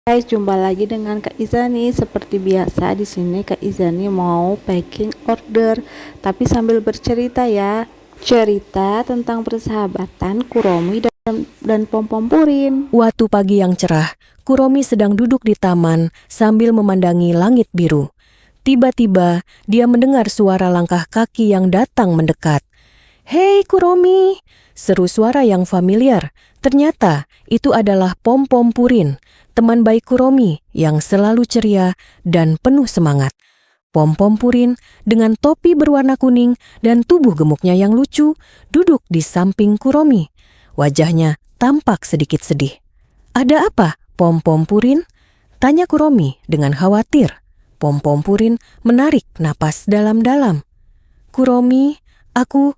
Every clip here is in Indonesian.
Guys, jumpa lagi dengan Kak Izani. Seperti biasa di sini Kak Izani mau packing order, tapi sambil bercerita ya. Cerita tentang persahabatan Kuromi dan Pom-Pom Purin. Waktu pagi yang cerah, Kuromi sedang duduk di taman sambil memandangi langit biru. Tiba-tiba, dia mendengar suara langkah kaki yang datang mendekat. "Hei Kuromi!" seru suara yang familiar. Ternyata itu adalah Pom-Pom Purin, teman baik Kuromi yang selalu ceria dan penuh semangat. Pom-Pom Purin dengan topi berwarna kuning dan tubuh gemuknya yang lucu duduk di samping Kuromi. Wajahnya tampak sedikit sedih. "Ada apa, Pom-Pom Purin?" tanya Kuromi dengan khawatir. Pom-Pom Purin menarik napas dalam-dalam. "Kuromi, aku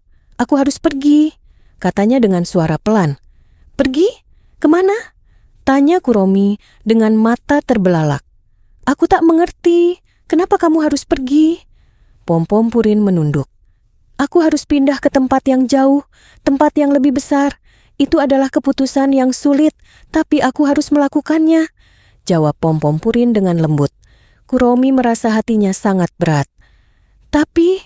harus pergi," katanya dengan suara pelan. "Pergi? Kemana?" tanya Kuromi dengan mata terbelalak. "Aku tak mengerti. Kenapa kamu harus pergi?" Pom-Pom Purin menunduk. "Aku harus pindah ke tempat yang jauh, tempat yang lebih besar. Itu adalah keputusan yang sulit, tapi aku harus melakukannya," jawab Pom-Pom Purin dengan lembut. Kuromi merasa hatinya sangat berat. "Tapi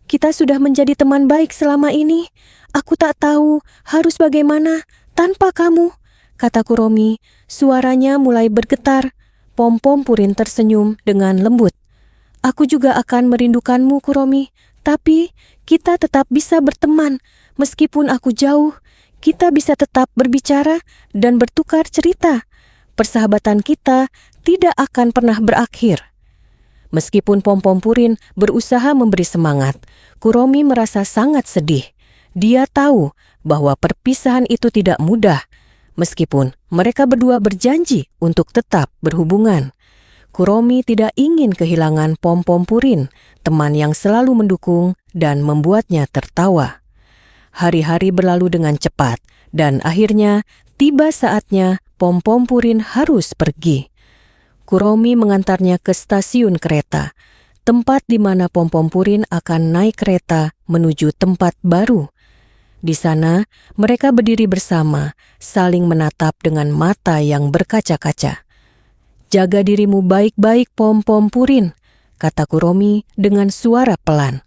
kita sudah menjadi teman baik selama ini. Aku tak tahu harus bagaimana tanpa kamu," kata Kuromi. Suaranya mulai bergetar. Pom-Pom Purin tersenyum dengan lembut. "Aku juga akan merindukanmu, Kuromi. Tapi kita tetap bisa berteman. Meskipun aku jauh, kita bisa tetap berbicara dan bertukar cerita. Persahabatan kita tidak akan pernah berakhir." Meskipun Pom-Pom Purin berusaha memberi semangat, Kuromi merasa sangat sedih. Dia tahu bahwa perpisahan itu tidak mudah, meskipun mereka berdua berjanji untuk tetap berhubungan. Kuromi tidak ingin kehilangan Pom-Pom Purin, teman yang selalu mendukung dan membuatnya tertawa. Hari-hari berlalu dengan cepat, dan akhirnya tiba saatnya Pom-Pom Purin harus pergi. Kuromi mengantarnya ke stasiun kereta, tempat di mana Pom-Pom Purin akan naik kereta menuju tempat baru. Di sana, mereka berdiri bersama, saling menatap dengan mata yang berkaca-kaca. "Jaga dirimu baik-baik, Pom-Pom Purin," kata Kuromi dengan suara pelan.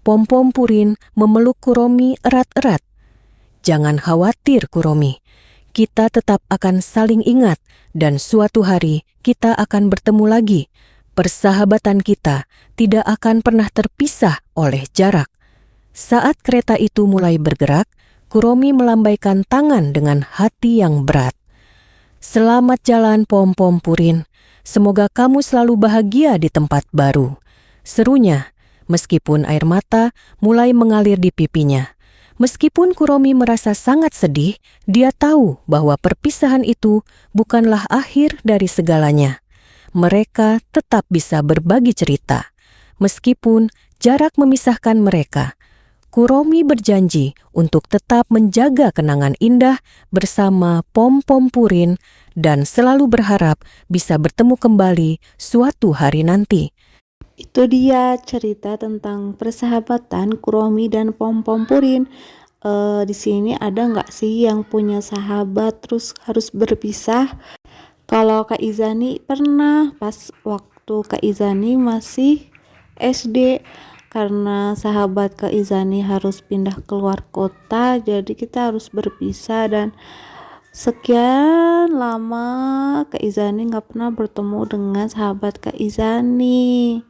Pom-Pom Purin memeluk Kuromi erat-erat. "Jangan khawatir, Kuromi. Kita tetap akan saling ingat dan suatu hari kita akan bertemu lagi. Persahabatan kita tidak akan pernah terpisah oleh jarak." Saat kereta itu mulai bergerak, Kuromi melambaikan tangan dengan hati yang berat. "Selamat jalan, Pom-Pom Purin. Semoga kamu selalu bahagia di tempat baru," serunya, meskipun air mata mulai mengalir di pipinya. Meskipun Kuromi merasa sangat sedih, dia tahu bahwa perpisahan itu bukanlah akhir dari segalanya. Mereka tetap bisa berbagi cerita. Meskipun jarak memisahkan mereka, Kuromi berjanji untuk tetap menjaga kenangan indah bersama Pom-Pom Purin dan selalu berharap bisa bertemu kembali suatu hari nanti. Itu dia cerita tentang persahabatan Kuromi dan Pom-Pom Purin. Di sini ada nggak sih yang punya sahabat terus harus berpisah? Kalau Kak Izani pernah pas waktu Kak Izani masih SD, karena sahabat Kak Izani harus pindah keluar kota, jadi kita harus berpisah dan sekian lama Kak Izani nggak pernah bertemu dengan sahabat Kak Izani.